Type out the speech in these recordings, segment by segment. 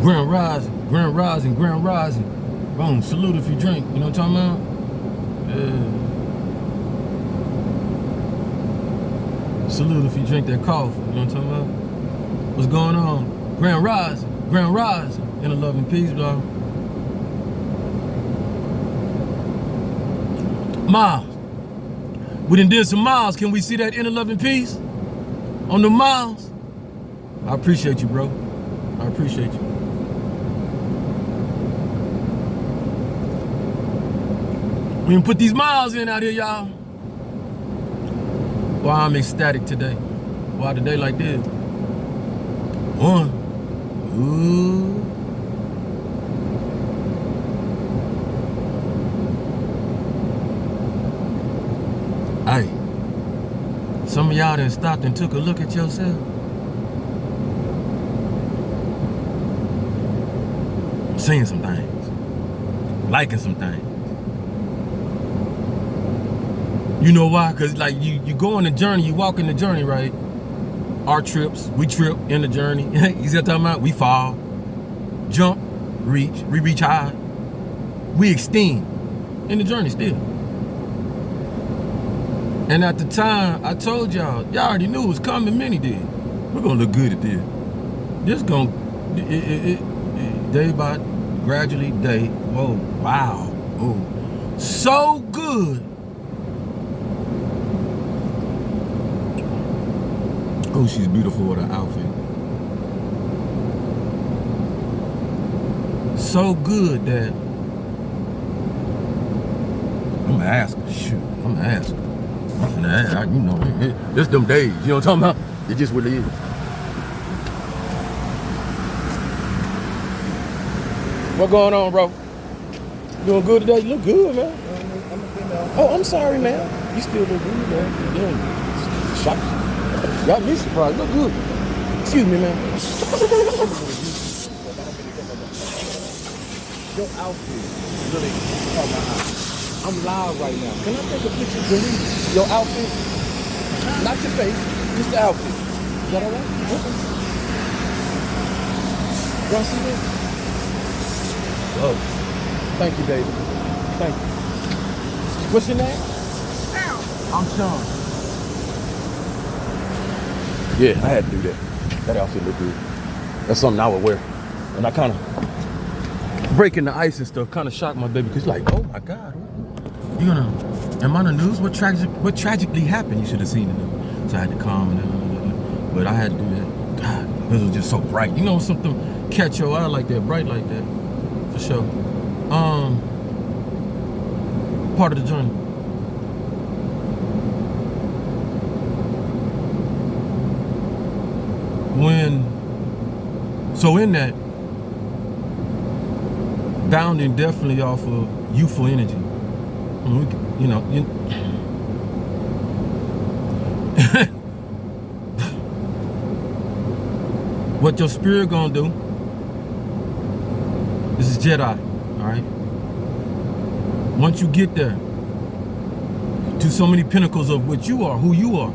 Grand rising, grand rising, grand rising. Boom, salute if you drink. You know what I'm talking about? Salute if you drink that coffee. You know what I'm talking about? What's going on? Grand rising, in a love and peace, bro. Miles. We done did some miles. Can we see that inner love and peace on the miles? I appreciate you, bro. I appreciate you. We can put these miles in out here, y'all. Boy, I'm ecstatic today. Why today like this? One. Ooh. Hey. Some of y'all done stopped and took a look at yourself. Seeing some things. Liking some things. You know why? Because like you go on the journey, you walk in the journey, right? Our trips, we trip in the journey. You see what I'm talking about? We fall, jump, reach, we reach high. We extend in the journey still. And at the time, I told y'all already knew it was coming, many did. We're gonna look good at this. This gonna, day by gradually day, whoa, wow, oh, so good. Oh, she's beautiful with her outfit. So good that I'm gonna ask her. Shoot, I'm gonna ask her. I'm finna ask her. You know, it's them days. You know what I'm talking about? It's just what it is. What going on, bro? Doing good today? You look good, man. Oh, I'm sorry, man. You still look good, man. Yeah. Shocked. Got me surprised. Look good. Excuse me, man. Your outfit really caught my eye. I'm live right now. Can I take a picture of your outfit? Not your face, just the outfit. Is that all right? Okay. Y'all see that? Oh. Thank you, David. Thank you. What's your name? I'm Sean. Yeah, I had to do that. That outfit looked good. That's something I would wear. And I kind of, breaking the ice and stuff, kind of shocked my baby, because like, oh my God, you gonna, am I on the news? What tragically happened? You should have seen it. So I had to calm and but I had to do that. God, this was just so bright. You know, something catch your eye like that, bright like that, for sure. Part of the journey. So in that, bounding definitely off of youthful energy. You know, what your spirit gonna do, this is Jedi, all right? Once you get there, to so many pinnacles of what you are, who you are,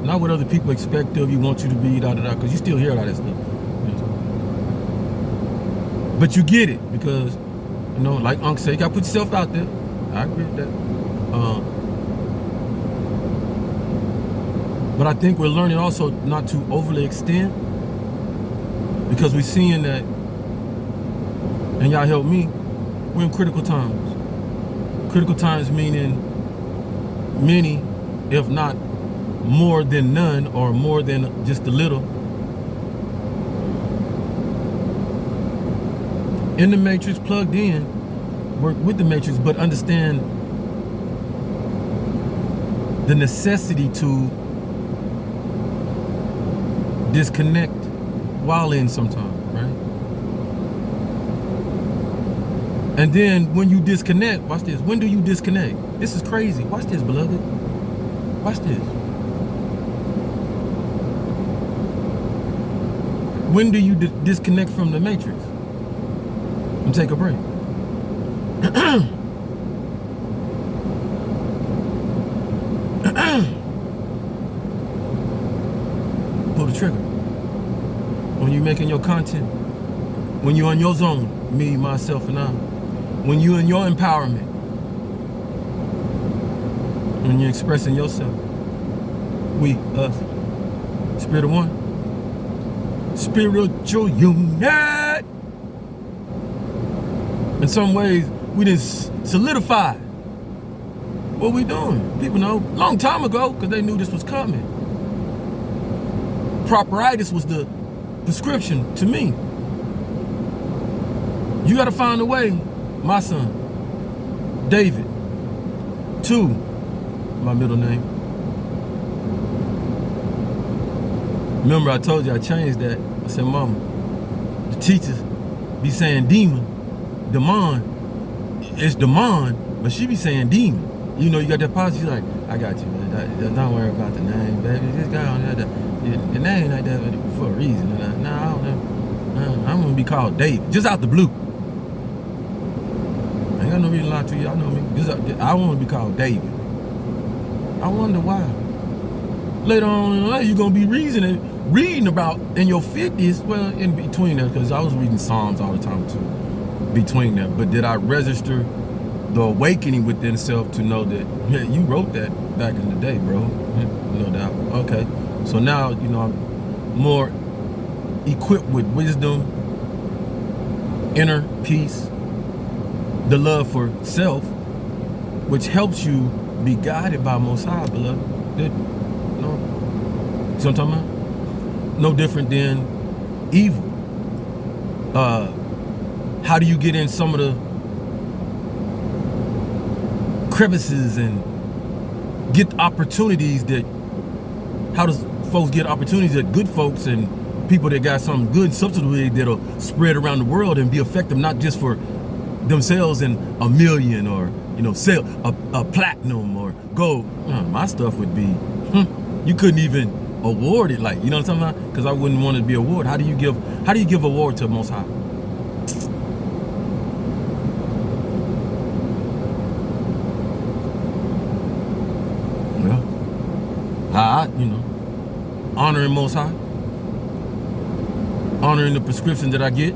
not what other people expect of you, want you to be, because you still hear all that stuff. But you get it, because, you know, like Unc said, you gotta put yourself out there. I agree with that. But I think we're learning also not to overly extend, because we're seeing that, and y'all help me, we're in critical times. Critical times meaning many, if not more than none, or more than just a little, in the matrix, plugged in, work with the matrix, but understand the necessity to disconnect while in sometime, right? And then when you disconnect, watch this, when do you disconnect? This is crazy. Watch this, beloved. Watch this. When do you disconnect from the matrix? And take a break. Pull the trigger. When you're making your content, When you're in your zone, me, myself, and I. When you're in your empowerment. When you're expressing yourself. We, us. Spirit of one. Spiritual unit. In some ways, we didn't solidify what we doing. People know, long time ago, because they knew this was coming. Properitis was the prescription to me. You got to find a way, my son, David, to my middle name. Remember, I told you I changed that. I said, Mama, the teachers be saying demon. It's demon, but she be saying demon. You know, you got that policy, she's like, I got you. Don't worry about the name, baby. This guy on there, the name like that for a reason. No, I don't know. I'm gonna be called David, just out the blue. I ain't got no reason to lie to you. I know me. I want to be called David. I wonder why. Later on in life, you're gonna be reading about in your 50s. Well, in between there, because I was reading Psalms all the time too. Between them, but did I register the awakening within self to know that, yeah, you wrote that back in the day, bro? No doubt. Okay, so now you know I'm more equipped with wisdom, inner peace, the love for self, which helps you be guided by Most High, beloved. You know, see what I'm talking about? No different than evil. How do you get in some of the crevices and get opportunities how does folks get opportunities that good folks and people that got something good substantively that'll spread around the world and be effective, not just for themselves and a million or, you know, sell a platinum or gold. My stuff would be, you couldn't even award it, like, you know what I'm talking about? Because I wouldn't want it to be awarded. How do you give award to Most High? Honoring Most High, honoring the prescription that I get.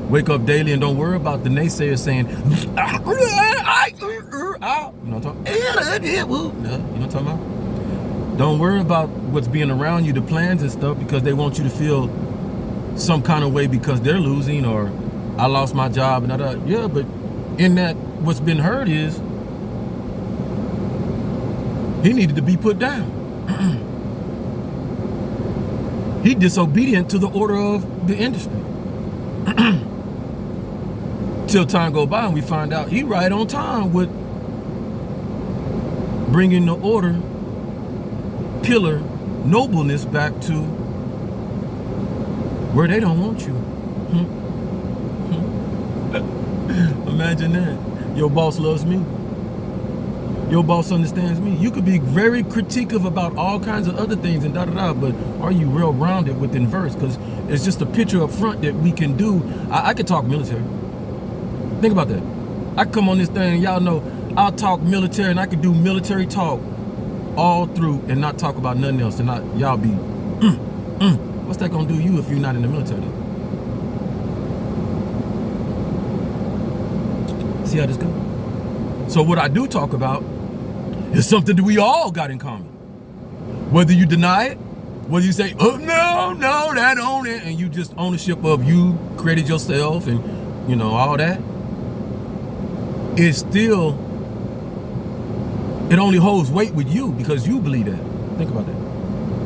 Wake up daily and don't worry about the naysayers saying, you know what I'm talking about? You know what I'm talking about? Don't worry about what's being around you, the plans and stuff, because they want you to feel some kind of way because they're losing, or I lost my job and that. Yeah, but in that, what's been heard is he needed to be put down. He disobedient to the order of the industry. Till time go by and we find out he right on time with bringing the order, pillar, nobleness back to where they don't want you. Imagine that. Your boss loves me. Your boss understands me. You could be very critiquing about all kinds of other things and da-da-da, but are you real rounded within verse? Because it's just a picture up front that we can do. I could talk military. Think about that. I come on this thing and y'all know I'll talk military and I could do military talk all through and not talk about nothing else. And y'all be, what's that gonna do you if you're not in the military? See how this goes? So what I do talk about is something that we all got in common. Whether you deny it, whether you say, oh, no, that own it, and you just ownership of you created yourself and, you know, all that, it's still, it only holds weight with you because you believe that. Think about that.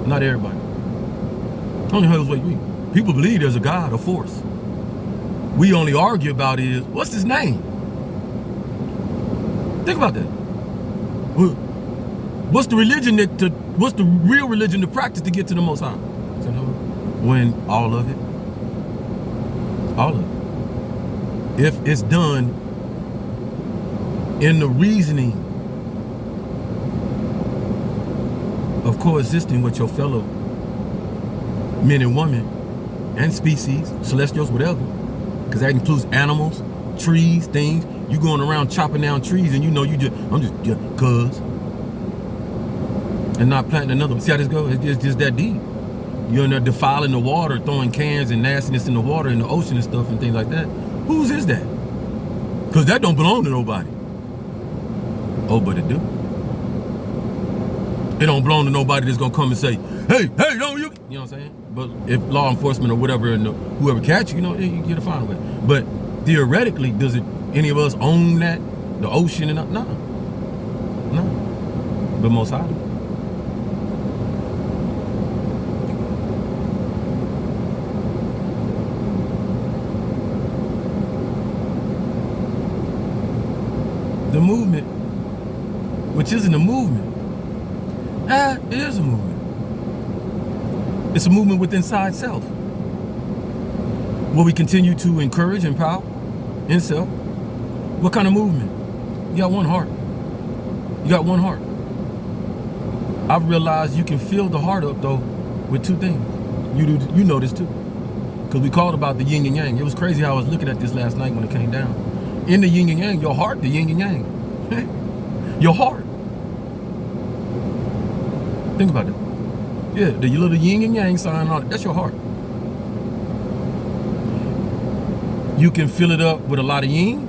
Not everybody. It only holds weight with you. People believe there's a God, a force. We only argue about is, what's his name? Think about that. What's the religion what's the real religion to practice to get to the Most High? When all of it, if it's done in the reasoning of coexisting with your fellow men and women and species, celestials, whatever, because that includes animals, trees, things. You going around chopping down trees and you know I'm just cuz, and not planting another one. See how this goes? It's just that deep. you're in there defiling the water, throwing cans and nastiness in the water, in the ocean and stuff and things like that. Whose is that? Because that don't belong to nobody. Oh, but it do. It don't belong to nobody that's gonna come and say, hey, no, you know what I'm saying? But if law enforcement or whatever, and whoever catch you, you get a fine with it. But theoretically, does any of us own that? The ocean and no. But Most High do. The movement, which isn't a movement. It is a movement. It's a movement within inside self. Will we continue to encourage and empower in self? What kind of movement? You got one heart. You got one heart. I've realized you can fill the heart up though with two things. You know this too. Because we called about the yin and yang. It was crazy how I was looking at this last night when it came down. In the yin and yang, your heart, the yin and yang. Your heart. Think about that. Yeah, the little yin and yang sign on it, that's your heart. You can fill it up with a lot of yin.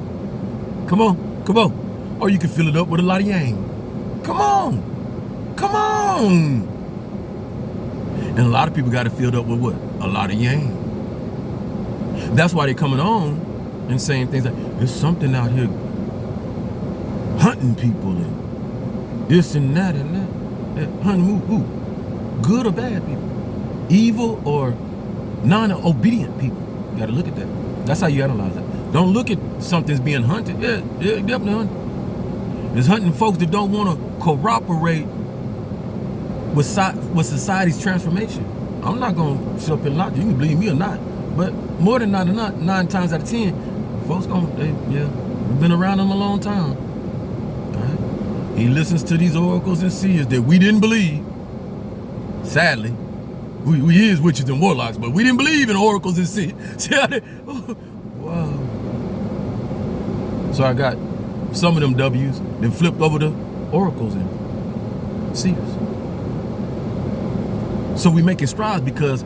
Come on. Or you can fill it up with a lot of yang. Come on. And a lot of people got it filled up with what? A lot of yang. That's why they're coming on and saying things like, there's something out here hunting people and this and that and that. Hunting who? Good or bad people? Evil or non-obedient people? You gotta look at that. That's how you analyze it. Don't look at something's being hunted. Yeah, definitely hunted. There's hunting folks that don't want to cooperate with society's transformation. I'm not gonna sit up and lie. You can believe me or not, but more than not, 9 times out of 10, folks we've been around them a long time. Right? He listens to these oracles and seers that we didn't believe. Sadly, we is witches and warlocks, but we didn't believe in oracles and seers. Wow. So I got some of them W's, then flipped over to oracles and seers. So we making strides because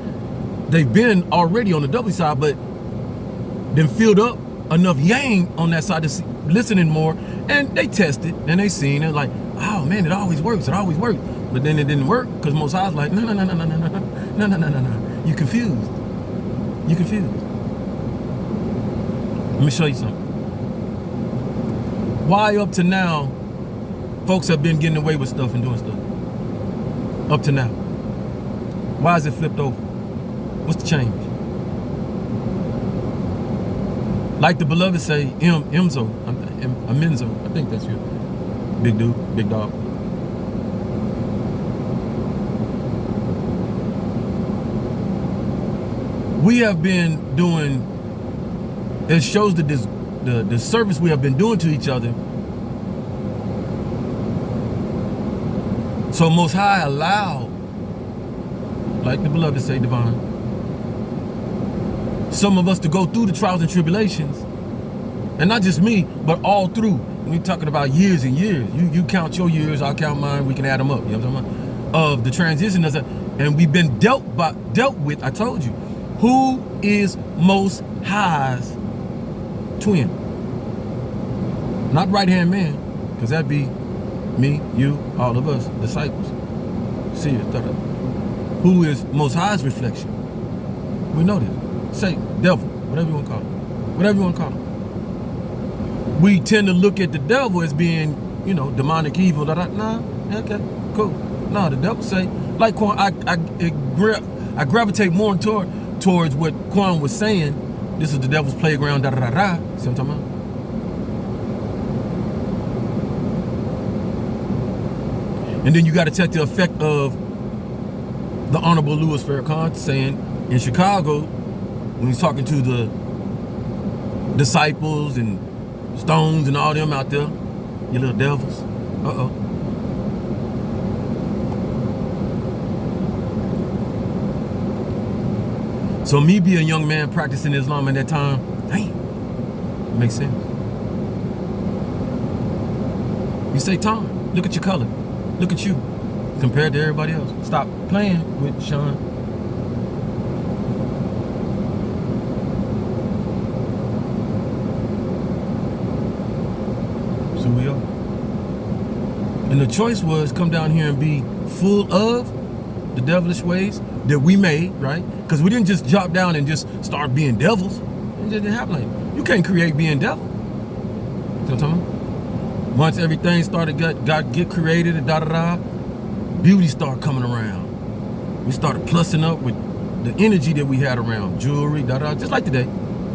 they've been already on the W side, but then filled up enough yang on that side to see, listening more, and they tested and they seen it like, oh man, it always works. But then it didn't work because Most High's like, no. You confused. Let me show you something. Why up to now, folks have been getting away with stuff and doing stuff? Up to now. Why is it flipped over? What's the change? Like the beloved say, Amenzo, I think that's you. Big dude, big dog. We have been doing, it shows that the service we have been doing to each other. So Most High allowed, like the beloved say, divine, some of us to go through the trials and tribulations, and not just me, but all through. We talking about years and years. You count your years, I'll count mine. We can add them up. You know what I'm talking about? Of the transition, and we've been dealt with. I told you, who is Most High's twin? Not right hand man, because that'd be me, you, all of us, disciples. See it. Who is Most High's reflection? We know this. Satan, devil, whatever you want to call him. We tend to look at the devil as being, demonic evil. Nah, okay, cool. Nah, the devil say, like Quan, I gravitate more towards what Quan was saying. This is the devil's playground. See what I'm talking about? And then you got to check the effect of the Honorable Louis Farrakhan saying in Chicago, when he's talking to the disciples and Stones and all them out there, you little devils. So me being a young man practicing Islam at that time, makes sense. You say, Tom, look at your color. Look at you compared to everybody else. Stop playing with Sean. And the choice was come down here and be full of the devilish ways that we made, right? Because we didn't just drop down and just start being devils. It just didn't happen like that. You can't create being devil. You know what I'm talking about? Once everything started get created and beauty started coming around. We started plussing up with the energy that we had around jewelry, just like today.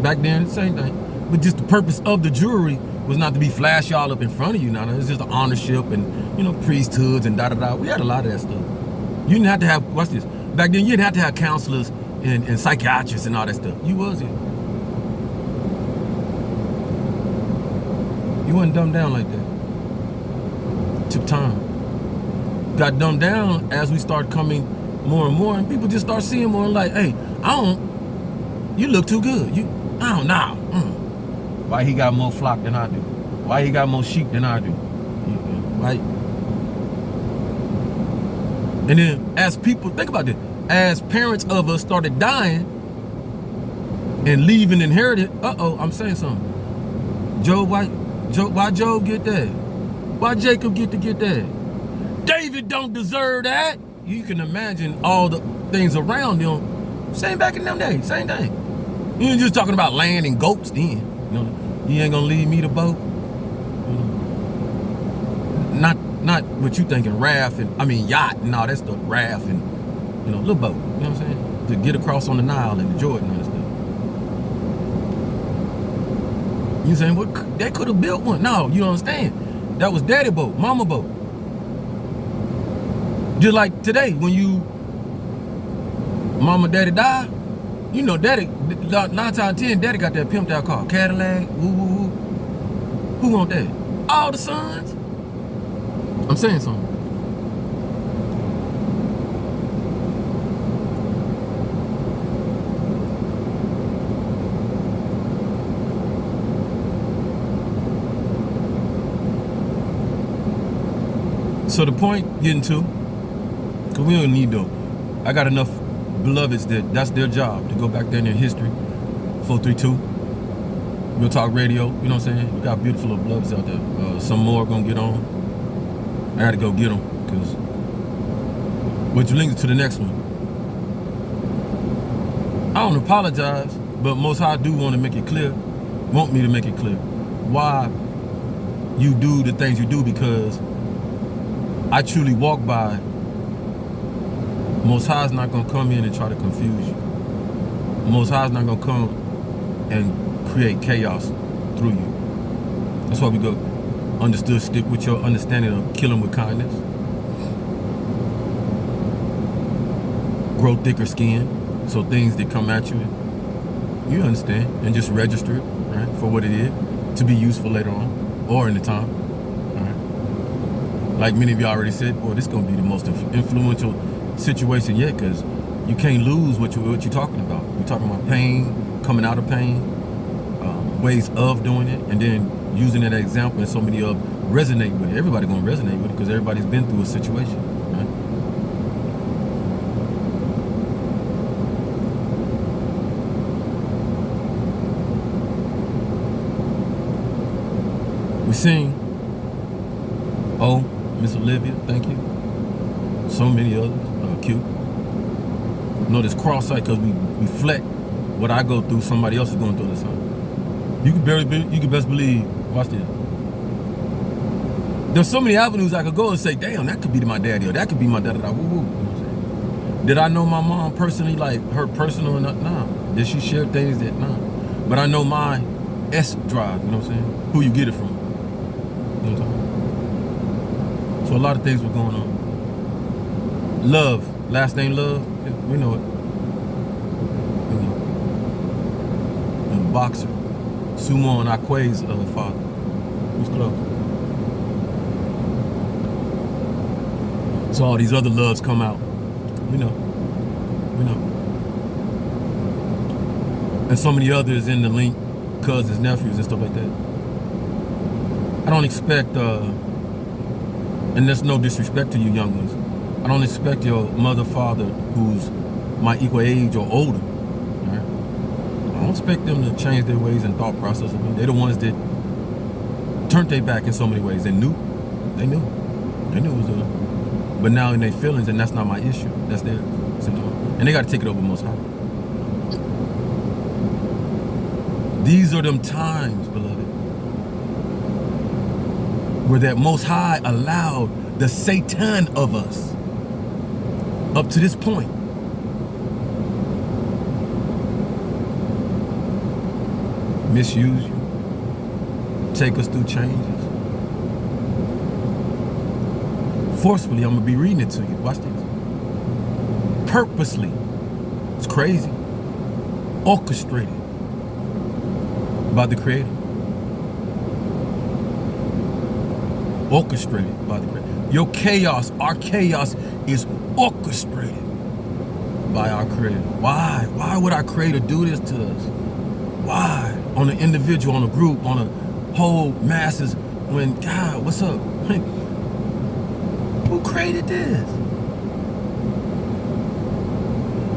Back then, same thing. But just the purpose of the jewelry was not to be flash y'all up in front of you. Now it's just the honorship and, you know, priesthoods and We had a lot of that stuff. You didn't have to have, watch this. Back then, you didn't have to have counselors and psychiatrists and all that stuff. You was it. You wasn't dumbed down like that. It took time. Got dumbed down as we started coming more and more, and people just start seeing more like, hey, you look too good. I don't know. Why he got more flock than I do? Why he got more sheep than I do? Right? And then as people, think about this, as parents of us started dying and leaving inherited, I'm saying something. Why Job get that? Why Jacob get that? David don't deserve that. You can imagine all the things around him. Same back in them days, same thing. You ain't just talking about land and goats then. You know, you ain't gonna leave me the boat. You know, not what you thinking, raft and yacht and all that stuff, raft and little boat. You know what I'm saying? To get across on the Nile and the Jordan and all that stuff. You saying, what? They could have built one. No, you don't understand. That was daddy boat, mama boat. Just like today, when mama, daddy die, you know, daddy, 9 times out of 10, daddy got that pimped out car, Cadillac, woo. Who want that? All the sons. I'm saying something. So the point getting to, because we don't need to, I got enough beloveds that's their job to go back there in their history. 432, Real Talk Radio, you know what I'm saying? We got beautiful little beloveds out there. Some more gonna get on. I gotta go get them, because, which links to the next one. I don't apologize, but Most High do want me to make it clear why you do the things you do, because I truly walk by. Most High's not gonna come in and try to confuse you. Most High's not gonna come and create chaos through you. That's why we go, understood, stick with your understanding of killing with kindness. Grow thicker skin, so things that come at you, you understand, and just register it, right, for what it is, to be useful later on, or in the time. Like many of you already said, boy, this is gonna be the most influential situation yet, because you can't lose what you're talking about. You're talking about pain, coming out of pain, ways of doing it, and then using that example, and so many of resonate with it. Everybody gonna resonate with it because everybody's been through a situation, right? We sing, oh, Miss Olivia, thank you. So many others, cute. You know, this cross-site, because we reflect what I go through, somebody else is going through this time. You can best believe, watch this. There's so many avenues I could go and say, damn, that could be my daddy, or that could be my da-da-da, woo-woo. You know what I'm saying? Did I know my mom personally, like her personal or not? Nah. Did she share things that, nah. But I know my S drive, you know what I'm saying? Who you get it from. You know what I'm talking about? So a lot of things were going on. Love, last name Love, yeah, we know it. You know. And boxer, Sumo and Akwe's father. Who's close? So all these other loves come out. We know. And so many others in the link, cousins, nephews, and stuff like that. I don't expect, and there's no disrespect to you young ones, I don't expect your mother, father, who's my equal age or older, right? I don't expect them to change their ways and thought process of me. They're the ones that turned their back in so many ways. They knew. They knew it was them. But now in their feelings, and that's not my issue. That's theirs. And they got to take it over Most High. These are them times, beloved, where that Most High allowed the Satan of us up to this point misuse you, take us through changes. Forcefully, I'm gonna be reading it to you. Watch this. Purposely, it's crazy, orchestrated by the Creator. Orchestrated by the Creator. Your chaos, our chaos is orchestrated by our Creator. Why? Why would our Creator do this to us? Why? On an individual, on a group, on a whole masses, when, God, what's up? Who created this?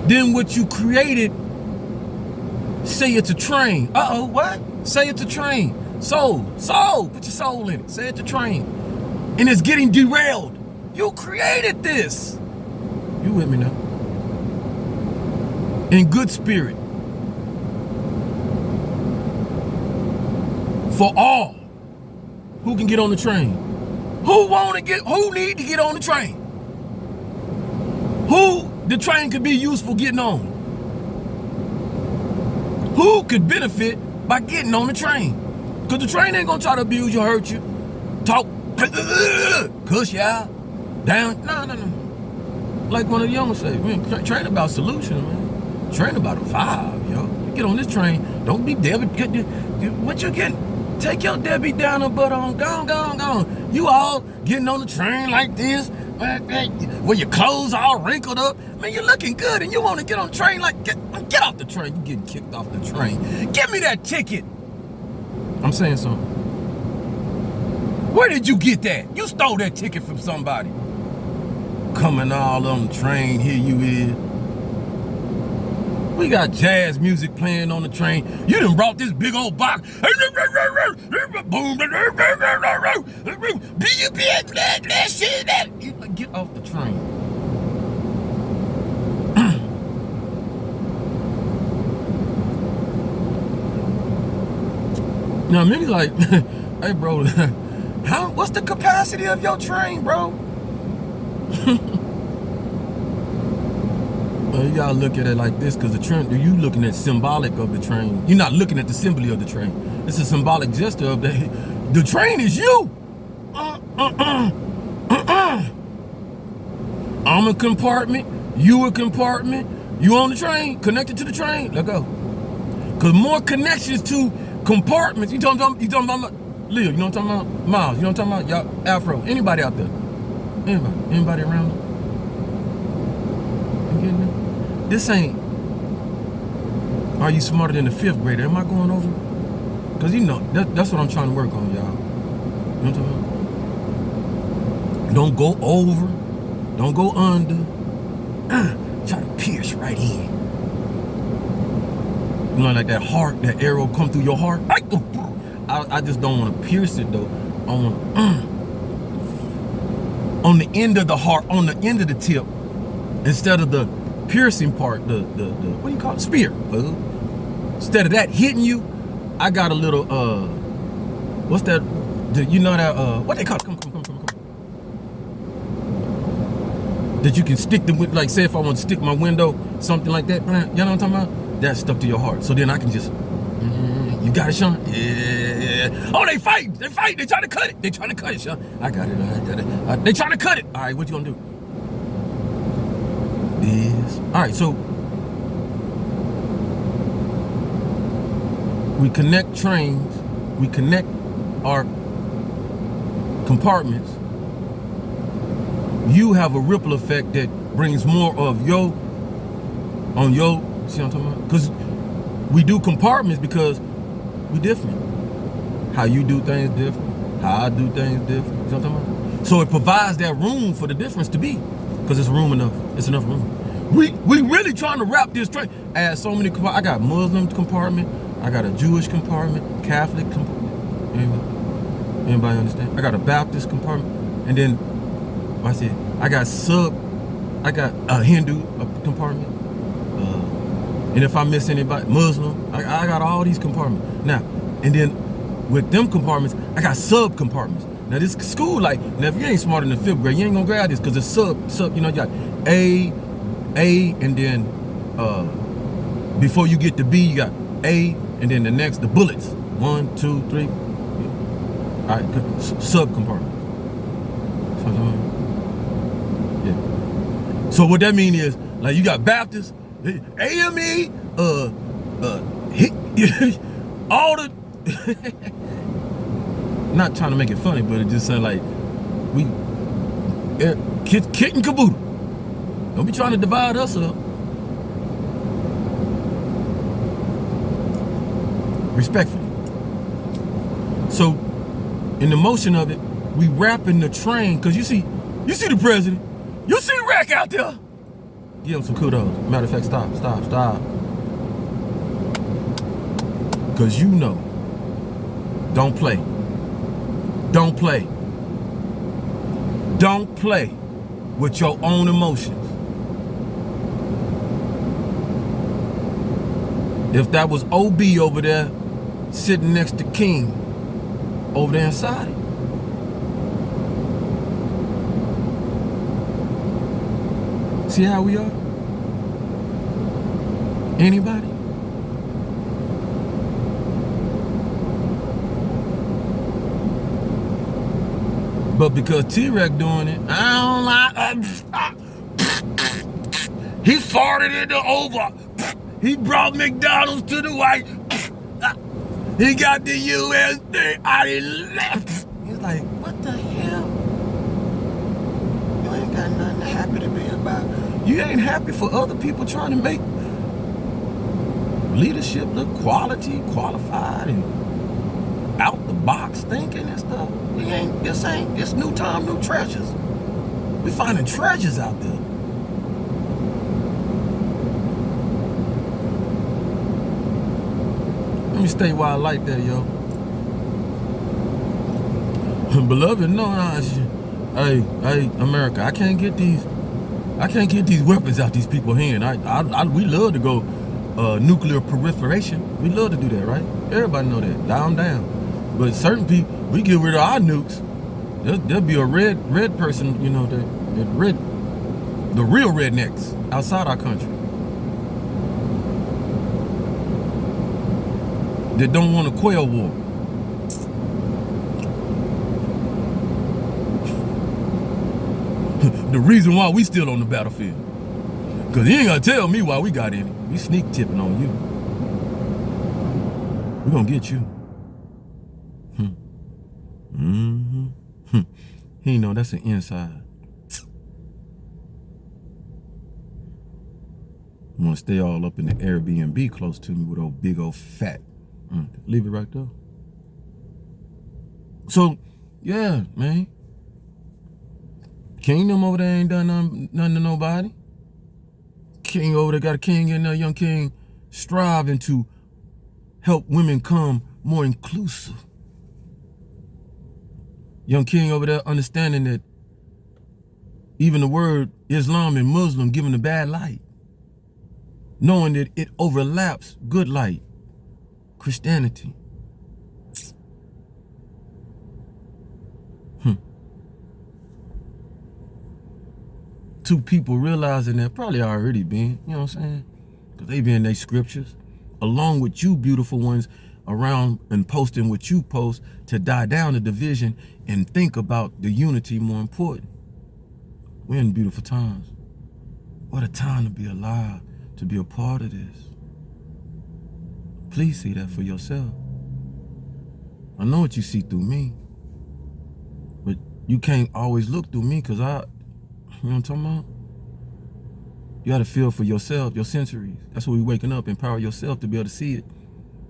Then what you created, say it's a train. Uh-oh, what? Say it's a train. Soul, put your soul in it. Say it's a train. And it's getting derailed. You created this. You with me now? In good spirit. For all who can get on the train. Who need to get on the train? Who the train could be useful getting on? Who could benefit by getting on the train? Because the train ain't gonna try to abuse you, hurt you, talk, cuss you out, down. No. Like one of the young say, man, train about solution, man. Train about a vibe, yo. You get on this train, don't be Debbie. What you getting? Take your Debbie down her butt on, gone. You all getting on the train like this, where your clothes all wrinkled up. Man, you're looking good and you want to get on the train like, get off the train. You getting kicked off the train. Give me that ticket. I'm saying something. Where did you get that? You stole that ticket from somebody. Coming all on the train, here you is. We got jazz music playing on the train. You done brought this big old box. Get off the train. Now, many like, hey, bro, what's the capacity of your train, bro? You gotta look at it like this, because the train, you looking at symbolic of the train. You're not looking at the symbol of the train. It's a symbolic gesture of the train is you. I'm a compartment, you a compartment, you on the train, connected to the train, let go. Because more connections to compartments, you talking about Lil, you know what I'm talking about? Miles, you know what I'm talking about? Y'all, Afro, anybody out there? Anybody around? You getting it? This ain't, are you smarter than the 5th grader? Am I going over? Because you know, that's what I'm trying to work on, y'all. You know what I'm talking about? Don't go over, don't go under. Try to pierce right in. You know, like that heart, that arrow come through your heart. I just don't want to pierce it though. I want to, on the end of the heart, on the end of the tip, instead of the piercing part, the what do you call it? Spear. Instead of that hitting you, I got a little what's that? You know that what they call it? Come. That you can stick them with, like say if I want to stick my window, something like that. You know what I'm talking about? That's stuck to your heart. So then I can just, you got it, Sean? Yeah. Oh, they fight. They trying to cut it. Sean. I got it. They trying to cut it. All right, what you gonna do? This. All right, so we connect trains, we connect our compartments. You have a ripple effect that brings more of see what I'm talking about? Because we do compartments because we different. How you do things different, how I do things different. You know what I'm talking about? So it provides that room for the difference to be, because it's room enough. It's enough room. We really trying to wrap this train. Add so many compartments. I got Muslim compartment, I got a Jewish compartment, Catholic compartment. Anybody understand? I got a Baptist compartment, and then Watch it. I got a Hindu compartment. And if I miss anybody, Muslim, I got all these compartments. Now, and then with them compartments, I got sub compartments. Now this school, like, now if you ain't smarter than the 5th grade, you ain't gonna grab this because it's sub, you know, you got A, and then before you get to B, you got A, and then the next, the bullets. 1, 2, 3. All right, sub compartment. Yeah. So what that mean is, like, you got Baptists, AME, all the not trying to make it funny, but it just sounds like we kit and caboodle. Don't be trying to divide us up. Respectfully. So in the motion of it, we wrapping the train, because you see the president, you see Rack out there. Give him some kudos. Matter of fact, stop. Because you know, don't play with your own emotions. If that was OB over there sitting next to King over there inside it, see how we are? Anybody? But because T-Rex doing it, I don't like. He farted in the Oval. He brought McDonald's to the White. He got the USB. I left. He's like, what the hell? You ain't got nothing happy to be about. You ain't happy for other people trying to make leadership look qualified, and out the box thinking and stuff. It's new time, new treasures. We finding treasures out there. Let me stay wild like that, yo. Beloved, no, hey, America, I can't get these weapons out these people's hands. We love to go nuclear proliferation. We love to do that, right? Everybody know that. Down. But certain people, we get rid of our nukes. There'll be a red person, you know, the real rednecks outside our country that don't want to quail war. The reason why we still on the battlefield. Because you ain't gonna tell me why we got in it. We sneak tipping on you. We're gonna get you. He know that's an inside. I want to stay all up in the Airbnb close to me with old big old fat. Leave it right there. So, yeah, man. Kingdom over there ain't done nothing to nobody. King over there got a king in there, young king, striving to help women come more inclusive. Young king over there understanding that even the word Islam and Muslim giving a bad light. Knowing that it overlaps good light, Christianity. Two people realizing that probably already been, you know what I'm saying? Because they be in their scriptures, along with you beautiful ones around and posting what you post to die down the division and think about the unity more important. We're in beautiful times. What a time to be alive, to be a part of this. Please see that for yourself. I know what you see through me, but you can't always look through me because you know what I'm talking about? You got to feel for yourself, your sensories. That's what we waking up, empower yourself to be able to see it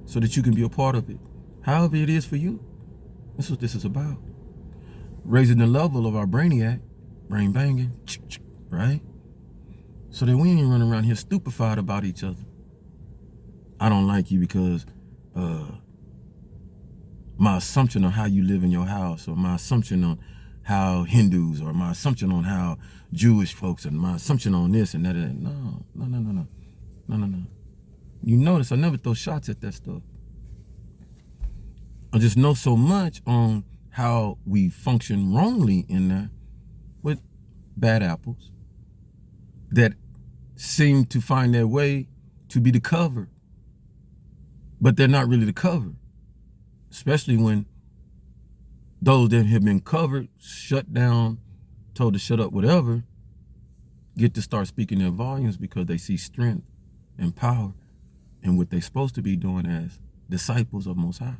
so that you can be a part of it. However it is for you, that's what this is about. Raising the level of our brainiac, brain banging, right? So that we ain't running around here stupefied about each other. I don't like you because my assumption on how you live in your house, or my assumption on how Hindus, or my assumption on how Jewish folks, and my assumption on this and that. No. You notice I never throw shots at that stuff. I just know so much on how we function wrongly in there with bad apples that seem to find their way to be the cover, but they're not really the cover, especially when those that have been covered, shut down, told to shut up, whatever, get to start speaking their volumes because they see strength and power in what they're supposed to be doing as disciples of Most High.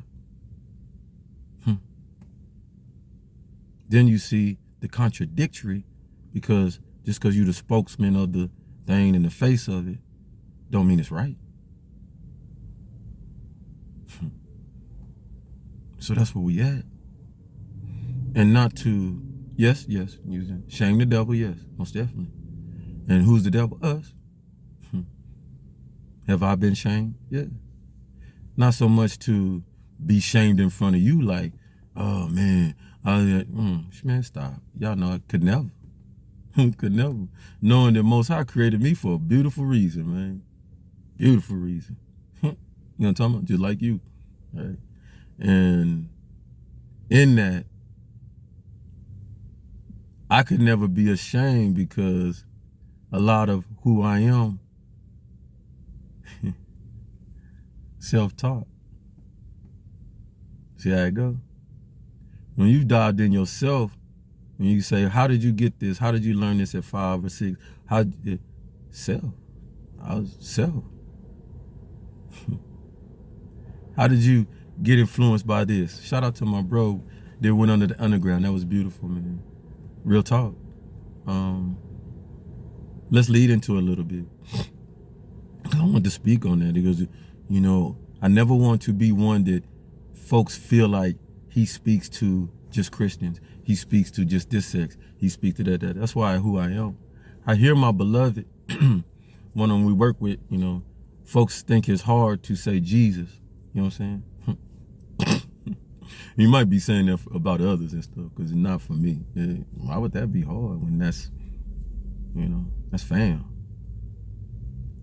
Then you see the contradictory, because just because you're the spokesman of the thing in the face of it, don't mean it's right. So that's where we at. And not to, yes, using shame the devil, yes, most definitely. And who's the devil? Us. Have I been shamed? Yeah. Not so much to be shamed in front of you like, oh man, man, stop. Y'all know I could never. Could never. Knowing that Most High created me for a beautiful reason, man. Beautiful reason. You know what I'm talking about? Just like you. Right? And in that, I could never be ashamed because a lot of who I am, self-taught. See how it go? When you dived in yourself, when you say, how did you get this? How did you learn this at 5 or 6? Self. I was self. How did you get influenced by this? Shout out to my bro that went under the underground. That was beautiful, man. Real talk. Let's lead into it a little bit. I want to speak on that because, you know, I never want to be one that folks feel like he speaks to just Christians. He speaks to just this sex. He speaks to that. That's why who I am. I hear my beloved, one of them we work with, you know, folks think it's hard to say Jesus. You know what I'm saying? You might be saying that about others and stuff because it's not for me. Why would that be hard when that's, you know, that's fam.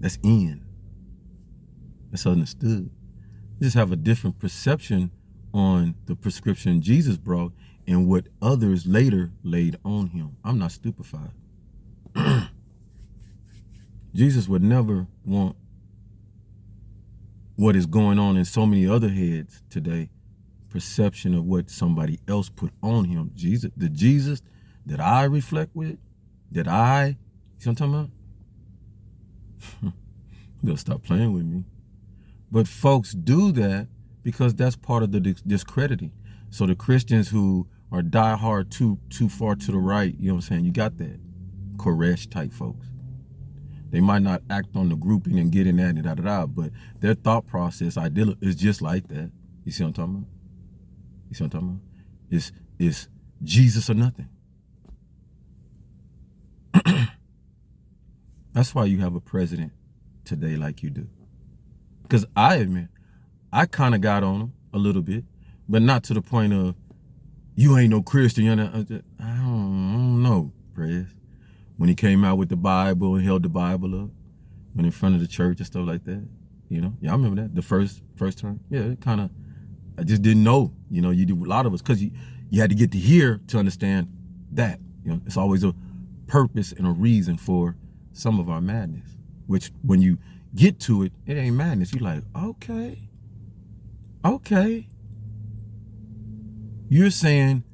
That's in. That's understood. Just have a different perception on the prescription Jesus brought and what others later laid on him. I'm not stupefied. Jesus would never want what is going on in so many other heads today, perception of what somebody else put on him. Jesus, the Jesus that I reflect with, that I, see what I'm talking about? They'll stop playing with me. But folks do that because that's part of the discrediting. So the Christians who are diehard too far to the right, you know what I'm saying? You got that Koresh type folks. They might not act on the grouping and get in that and but their thought process is just like that. You see what I'm talking about? You see what I'm talking about? It's Jesus or nothing. That's why you have a president today like you do. Because I admit, I kind of got on him a little bit, but not to the point of, you ain't no Christian. You know, I don't know, Prez. When he came out with the Bible and held the Bible up, when in front of the church and stuff like that, you know? Yeah, I remember that, the first term. Yeah, it kind of, I just didn't know, you know, you do a lot of us, because you had to get to hear to understand that, you know? It's always a purpose and a reason for some of our madness, which when you get to it, it ain't madness. You're like, okay. You're saying,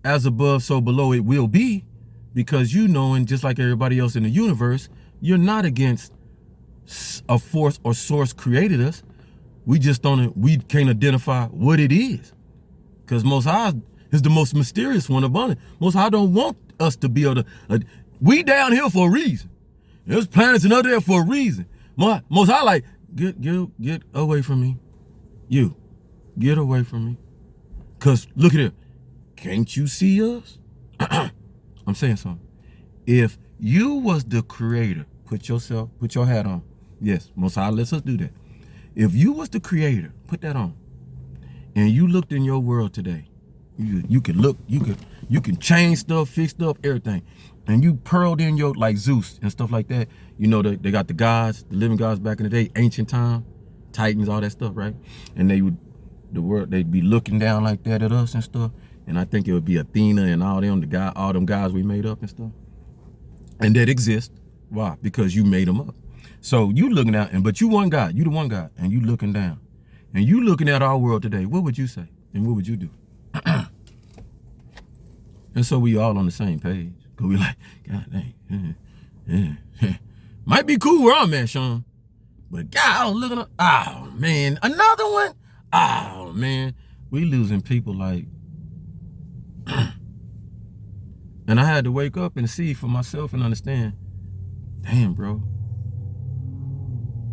as above, so below it will be, because you knowing, just like everybody else in the universe, you're not against a force or source created us. We can't identify what it is. Because Most High is the most mysterious one among it. Most High don't want us to be able to, we down here for a reason. There's planets and other there for a reason. Most High like, get away from me. You, get away from me. Because look at it. Can't you see us? I'm saying something. If you was the creator, put your hat on. Yes, Most High lets us do that. If you was the creator, put that on. And you looked in your world today. You could look, you You can change stuff, fix stuff, everything. And you pearled in your, like Zeus and stuff like that. You know, they got the gods, the living gods back in the day, ancient time, Titans, all that stuff, right? And they'd be looking down like that at us and stuff. And I think it would be Athena and all them guys we made up and stuff. And that exist. Why? Because you made them up. So you looking out, but you one God, you the one God, and you looking down. And you looking at our world today, what would you say? And what would you do? And so we all on the same page. Cause we like, God dang, might be cool where I'm at, Sean. But God, I was looking up, oh man, another one? Oh man, we losing people like, and I had to wake up and see for myself and understand, damn bro,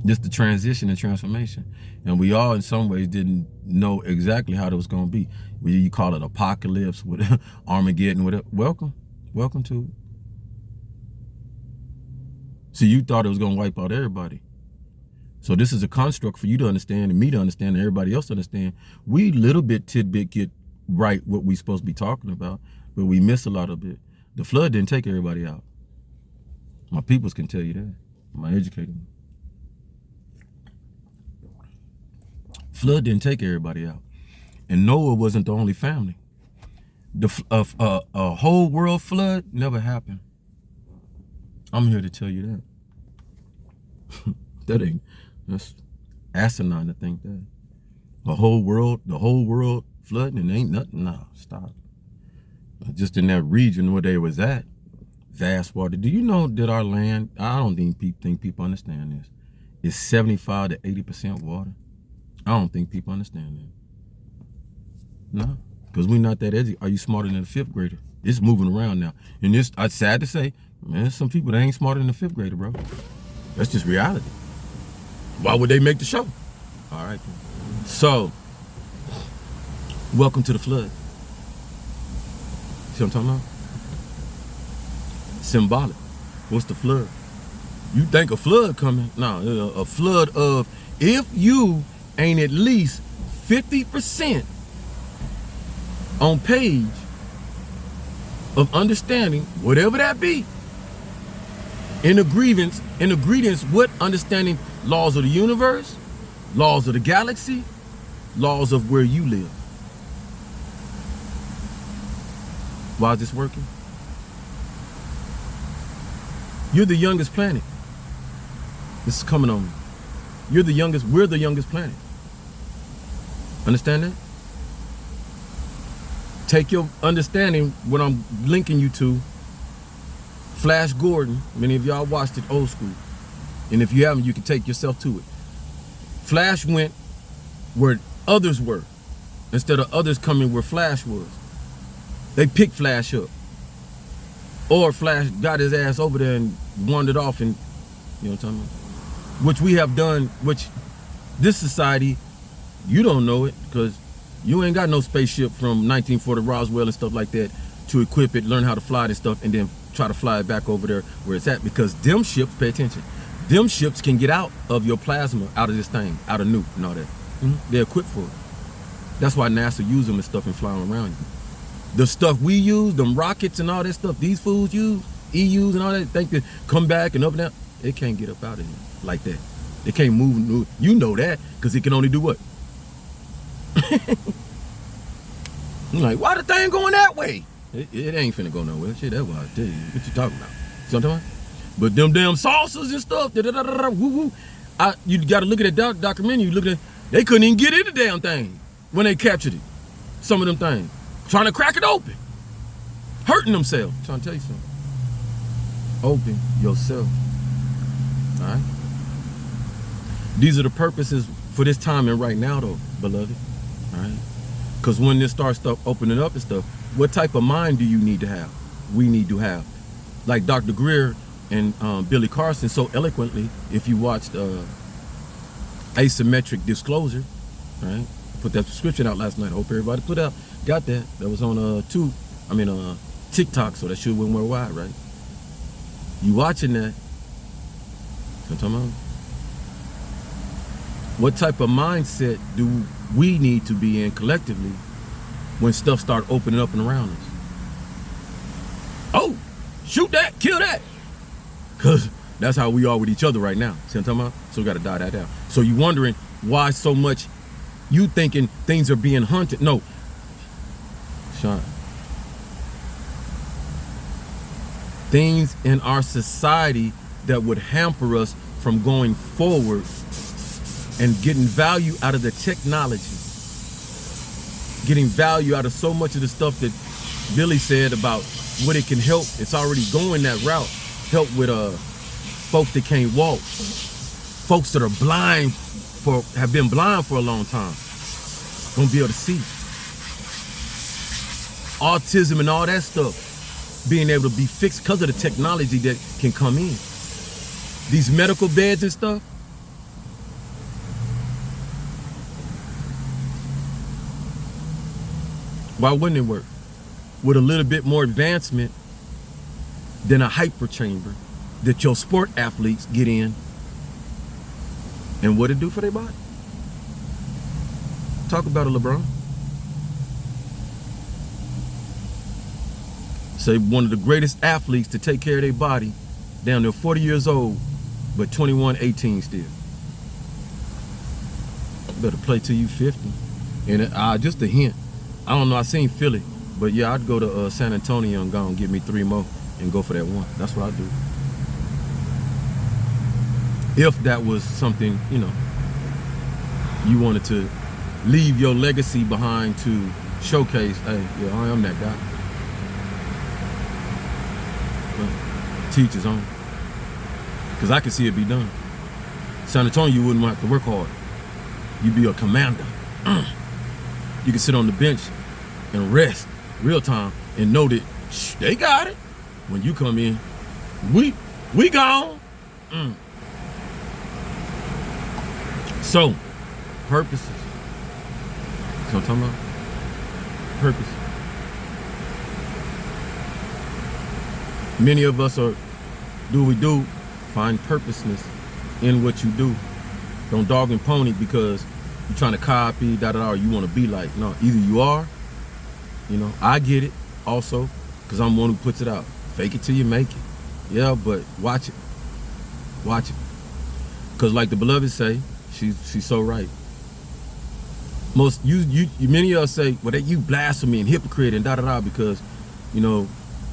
just the transition and transformation. And we all in some ways didn't know exactly how it was gonna be. You call it apocalypse, with Armageddon, whatever. Welcome to it. So you thought it was gonna wipe out everybody. So this is a construct for you to understand and me to understand and everybody else to understand. We little bit tidbit get right what we supposed to be talking about, but we miss a lot of it. The flood didn't take everybody out. My peoples can tell you that. My educated. Flood didn't take everybody out. And Noah wasn't the only family. A whole world flood never happened. I'm here to tell you that. That's asinine to think that. The whole world flooding and ain't nothing. No, stop. Just in that region where they was at, vast water. Do you know that our land, I don't think people understand this, is 75 to 80% water? I don't think people understand that. No, because we're not that edgy. Are you smarter than a fifth grader? It's moving around now. And it's sad to say, man, some people that ain't smarter than a fifth grader, bro. That's just reality. Why would they make the show? All right. So, welcome to the flood. See what I'm talking about? Symbolic. What's the flood? You think a flood coming? No, a flood of, if you ain't at least 50% on page of understanding, whatever that be, in agreements with understanding laws of the universe, laws of the galaxy, laws of where you live. Why is this working? You're the youngest planet. This is coming on. We're the youngest planet. Understand that? Take your understanding, what I'm linking you to, Flash Gordon. Many of y'all watched it old school. And if you haven't, you can take yourself to it. Flash went where others were, instead of others coming where Flash was. They picked Flash up. Or Flash got his ass over there and wandered off, and you know what I'm talking about? Which we have done, which this society, you don't know it, because you ain't got no spaceship from 1940 Roswell and stuff like that to equip it, learn how to fly it and stuff, and then try to fly it back over there where it's at. Because them ships, pay attention, them ships can get out of your plasma, out of this thing, out of nuke and all that. They're equipped for it. That's why NASA use them and stuff and fly them around you. The stuff we use, them rockets and all that stuff, these fools use, EUs and all that, think that come back and up and down, it can't get up out of here like that. It can't move. You know that, because it can only do what? I'm like, why the thing going that way? It ain't finna go nowhere. Shit, that's what I tell you. What you talking about? See what I'm talking about? But them damn saucers and stuff, woo-woo. You gotta look at that documentary, you look at it, they couldn't even get in the damn thing when they captured it. Some of them things. Trying to crack it open. Hurting themselves. I'm trying to tell you something. Open yourself. All right? These are the purposes for this time and right now, though, beloved. All right? Because when this starts stuff opening up and stuff, what type of mind do you need to have? We need to have. Like Dr. Greer and Billy Carson so eloquently, if you watched Asymmetric Disclosure, right? Put that description out last night. I hope everybody got that. That was on TikTok, so that should went worldwide, right? You watching that? I'm talking about? What type of mindset do we need to be in collectively when stuff start opening up and around us? Oh, shoot that, kill that. Because that's how we are with each other right now. See what I'm talking about? So we got to die that down. So you wondering why so much you thinking things are being hunted. No. Sean. Things in our society that would hamper us from going forward and getting value out of the technology. Getting value out of so much of the stuff that Billy said about what it can help. It's already going that route. Help with folks that can't walk. Folks that are blind have been blind for a long time. Gonna be able to see. Autism and all that stuff being able to be fixed because of the technology that can come in. These medical beds and stuff. Why wouldn't it work? With a little bit more advancement than a hyper chamber that your sport athletes get in. And what it do for their body? Talk about it, LeBron. Say one of the greatest athletes to take care of their body, down there 40 years old, but 21, 18 still. Better play till you 50. And just a hint, I don't know, I seen Philly, but yeah, I'd go to San Antonio and go and get me 3 more and go for that one. That's what I do. If that was something, you know, you wanted to leave your legacy behind to showcase, hey, yeah, I am that guy. But teach his own. Because I can see it be done. San Antonio, you wouldn't have to work hard. You'd be a commander. You can sit on the bench and rest real time and know that they got it. When you come in, we gone. So, purposes. So I'm talking about purpose. Many of us do what we do, find purposeness in what you do. Don't dog and pony because you're trying to copy, or you want to be like. No, either you are, you know, I get it also, because I'm one who puts it out. Fake it till you make it. Yeah, but watch it. Watch it. Because like the beloved say, she's so right. Many of us say, well, that you blasphemy and hypocrite and because, you know,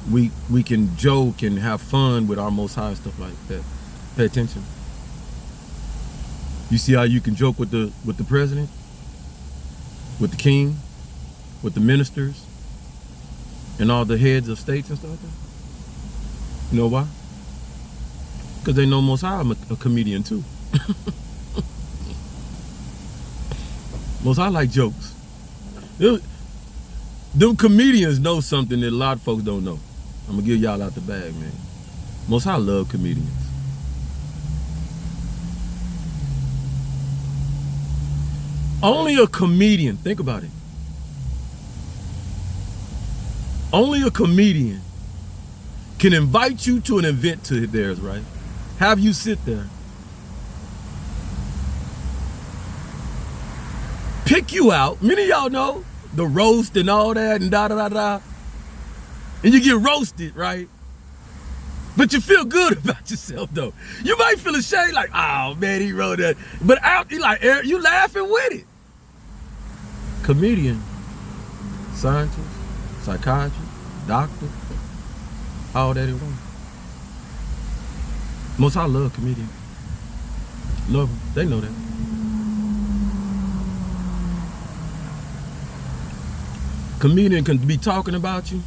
we can joke and have fun with our Most High and stuff like that. Pay attention. You see how you can joke with the president, with the king, with the ministers, and all the heads of states and stuff like that? You know why? Because they know Most High I'm a comedian too. Most High like jokes. Them comedians know something that a lot of folks don't know. I'm gonna give y'all out the bag, man. Most High love comedians. Only a comedian, think about it. Only a comedian can invite you to an event to theirs, right? Have you sit there, pick you out. Many of y'all know the roast and all that and and you get roasted, right? But you feel good about yourself though. You might feel ashamed, like, oh man, he wrote that. But out, you laughing with it. Comedian, scientist, psychiatrist, doctor, all that in one. Most High love comedians. Love them. They know that. Comedian can be talking about you,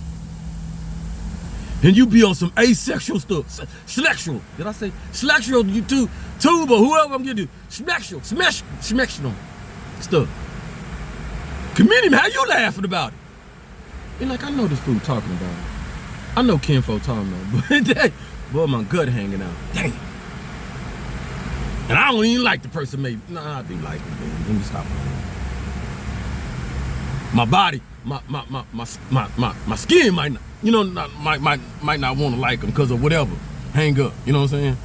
and you be on some asexual stuff. Sexual. Did I say sexual? You tube or whoever I'm getting to. Sexual stuff. Comedian, how you laughing about it? You're like, I know this fool talking about it. I know kinfolk talking about it, but boy, my gut hanging out. Dang. And I don't even like the person, maybe. Nah, I do like him, man. Let me stop. My body, my skin might not, you know, might not want to like him because of whatever. Hang up, you know what I'm saying?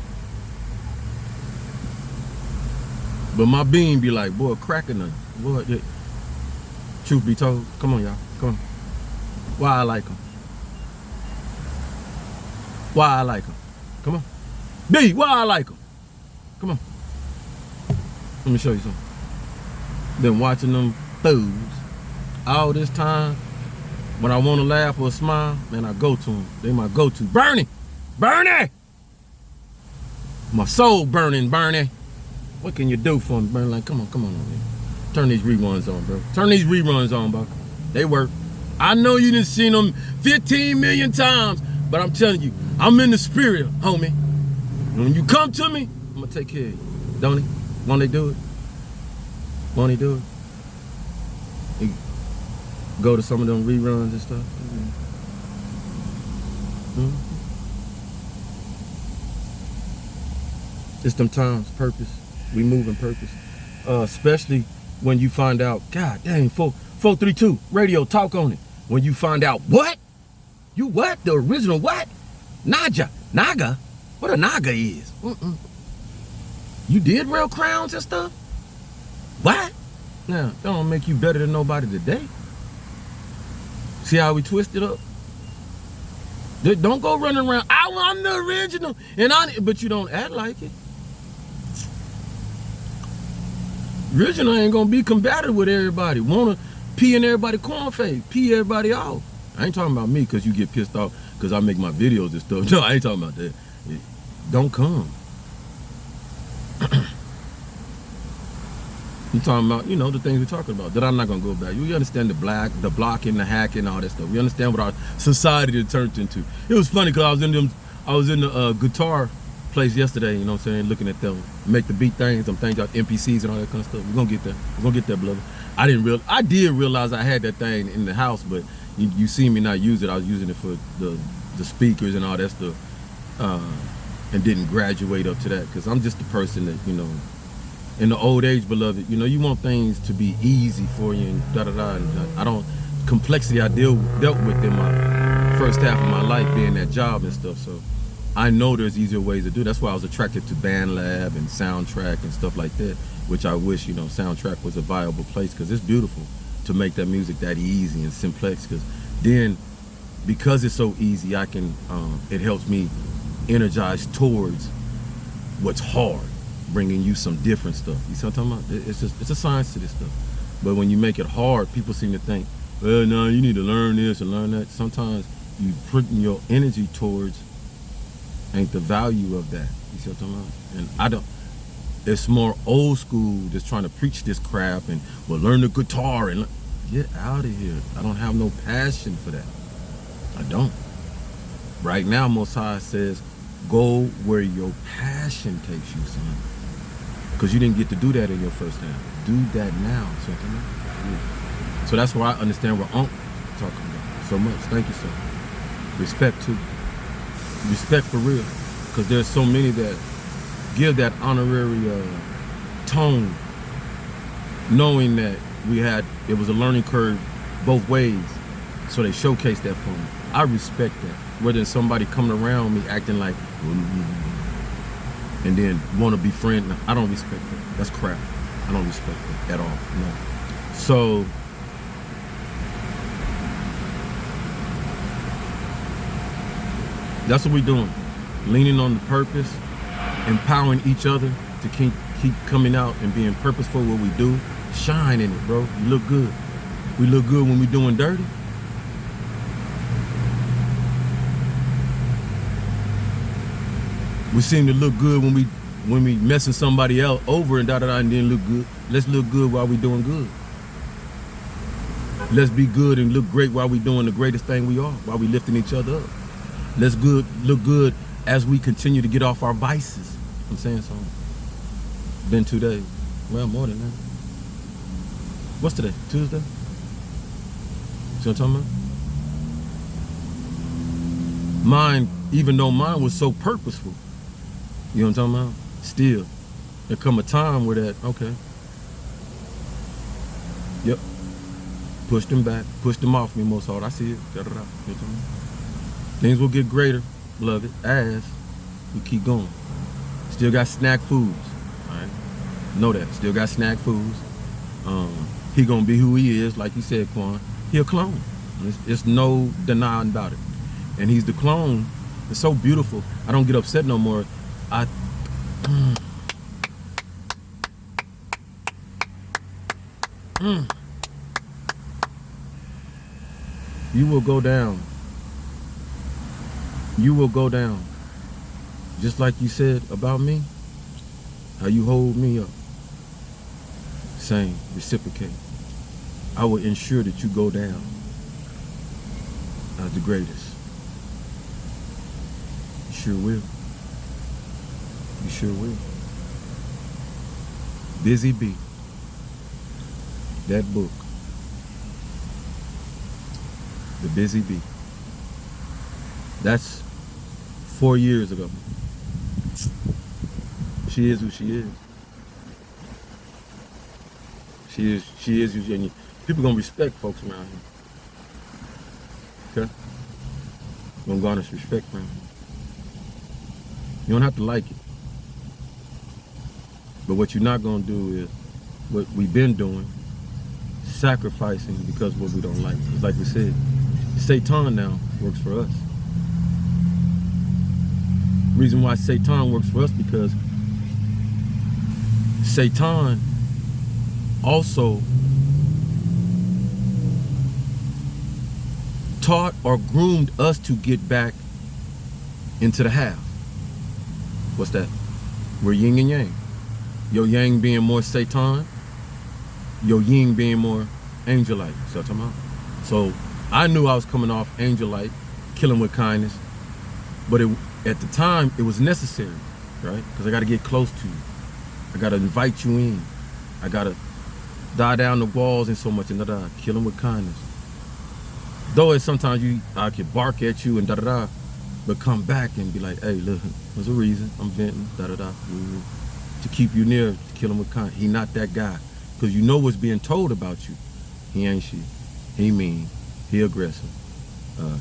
But my being be like, boy, cracking them. Boy, yeah. Truth be told, come on, y'all, come on. Why I like him? Why I like them. Come on. B, why I like them. Come on. Let me show you something. Been watching them fools all this time. When I want to laugh or smile, man, I go to them. They my go-to. Bernie! Bernie! My soul burning, Bernie. What can you do for me, Bernie? Like, come on man. Turn these reruns on, bro. Turn these reruns on, bro. They work. I know you didn't see them 15 million times, but I'm telling you, I'm in the spirit, homie. When you come to me, I'm gonna take care of you. Don't he? Won't they do it? Won't he do it? He go to some of them reruns and stuff. It's them times, purpose. We move in purpose. Especially when you find out, God dang, 432, radio, talk on it. When you find out, what? You what? The original what? Naga? What a Naga is. You did real crowns and stuff? What? Now, that don't make you better than nobody today. See how we twist it up? Don't go running around, I'm the original, but you don't act like it. Original ain't gonna be combative with everybody. Wanna pee in everybody cornflake, pee everybody off. I ain't talking about me because you get pissed off because I make my videos and stuff. No, I ain't talking about that. Don't come. I'm talking about, you know, the things we're talking about that I'm not gonna go back. You understand the blocking, the hacking, all that stuff. We understand what our society turned into. It was funny because I was in the guitar place yesterday, you know what I'm saying, looking at them make the beat things, them things, NPCs and all that kind of stuff. We're gonna get there. We're gonna get there, brother. I did realize I had that thing in the house, but you see me not use it. I was using it for the speakers and all that stuff, and didn't graduate up to that because I'm just the person that, you know, in the old age, beloved, you know, you want things to be easy for you and da-da-da. And I don't, complexity I dealt with in my first half of my life being that job and stuff. So I know there's easier ways to do. That's why I was attracted to BandLab and Soundtrack and stuff like that, which I wish, you know, Soundtrack was a viable place because it's beautiful to make that music that easy and simplex. Because then, because it's so easy, I can, it helps me energize towards what's hard, bringing you some different stuff. You see what I'm talking about? It's a science to this stuff. But when you make it hard, people seem to think, well, no, you need to learn this and learn that. Sometimes you putting your energy towards ain't the value of that. You see what I'm talking about? And I don't, it's more old school just trying to preach this crap and, well, learn the guitar and get out of here. I don't have no passion for that. I don't. Right now, Most High says, go where your passion takes you, son. Because you didn't get to do that in your first half. Do that now, something. Yeah. So that's why I understand what Unc talking about so much. Thank you, sir. Respect too. Respect for real. Because there's so many that give that honorary tone, knowing that it was a learning curve both ways. So they showcase that for me. I respect that. Whether it's somebody coming around me acting like, and then want to be friend, I don't respect that. That's crap. I don't respect that at all. No. So that's what we're doing. Leaning on the purpose, empowering each other to keep coming out and being purposeful what we do. Shine in it, bro. You look good. We look good when we're doing dirty. We seem to look good when we messing somebody else over and da-da-da and then look good. Let's look good while we doing good. Let's be good and look great while we doing the greatest thing we are, while we lifting each other up. Let's look good as we continue to get off our vices. I'm saying so. Been 2 days. Well, more than that. What's today? Tuesday? See what I'm talking about? Mine, even though mine was so purposeful, you know what I'm talking about? Still, there come a time where that, okay. Yep. Pushed them back, pushed them off me most hard. I see it. Da, da, da. You know what I'm talking about? Things will get greater, beloved, as we keep going. Still got snack foods. All right. Know that. Still got snack foods. He gonna be who he is, like you said, Quan. He a clone. It's no denying about it. And he's the clone It's so beautiful. I don't get upset no more. You will go down. You will go down. Just like you said about me, how you hold me up. Same, reciprocate. I will ensure that you go down as the greatest. You sure will. You sure will. Busy B. That book. The Busy Bee. That's 4 years ago. She is who she is. She is who she is. People gonna respect folks around here. Okay? Gonna garnish respect around here. You don't have to like it. But what you're not gonna do is what we've been doing, sacrificing because of what we don't like. It's like we said, Satan now works for us. Reason why Satan works for us because Satan also taught or groomed us to get back into the half. What's that? We're yin and yang. Your yang being more Satan, your yin being more angelite. So I'm talking about. So I knew I was coming off angelite, killing with kindness, but at the time it was necessary, right? Because I got to get close to you. I got to invite you in. I got to die down the walls and so much and da-da, killing with kindness. Though it's sometimes I could bark at you and da-da-da, but come back and be like, hey, look, there's a reason I'm venting, da-da-da, to keep you near, to kill him with kindness. He not that guy. Because you know what's being told about you. He ain't shit. He mean. He aggressive.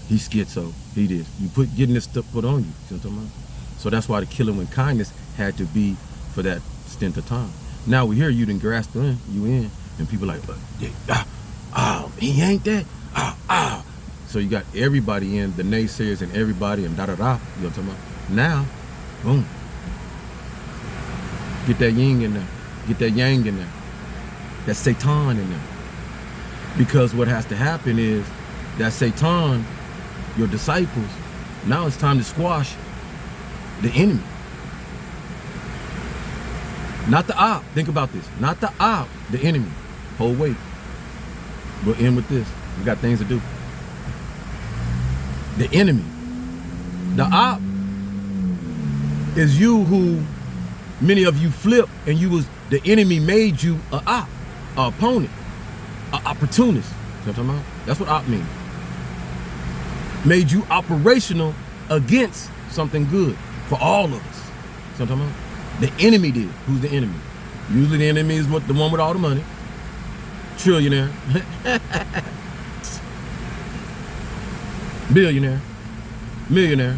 He schizo. He this. You getting this stuff put on you. You know what I'm talking about? So that's why the killing with kindness had to be for that stint of time. Now we hear you done grasped you in, and people like, he ain't that. So you got everybody in, the naysayers and everybody and da-da-da. You know what I'm talking about? Now, boom. Get that yin in there. Get that yang in there. That Satan in there. Because what has to happen is that Satan, your disciples, now it's time to squash the enemy. Not the op. Think about this. Not the op, the enemy. Hold wait. We'll end with this. We got things to do. The enemy. The op is you who many of you flip and the enemy made you a op, a opponent, a opportunist. You know what I'm talking about? That's what op means. Made you operational against something good for all of us. You know what I'm talking about? The enemy did. Who's the enemy? Usually the enemy is the one with all the money. Trillionaire. Billionaire. Millionaire.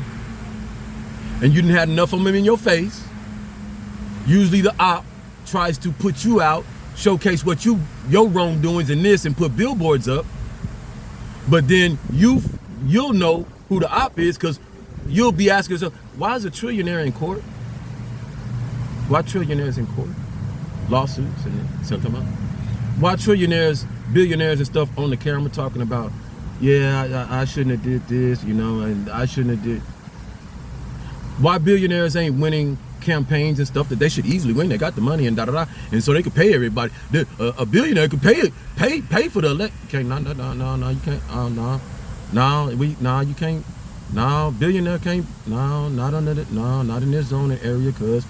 And you didn't have enough of them in your face. Usually the op tries to put you out, showcase what your wrongdoings in this and put billboards up. But then you'll know who the op is because you'll be asking yourself, why is a trillionaire in court? Why trillionaires in court? Lawsuits and something about. Why trillionaires, billionaires and stuff on the camera talking about, yeah, I shouldn't have did this, you know, and I shouldn't have did. Why billionaires ain't winning campaigns and stuff that they should easily win? They got the money and da-da-da, and so they could pay everybody. A billionaire could pay for the elect. Okay, no, you can't. You can't. No, billionaire can't. No, not under the, no, not in this zone and area, cause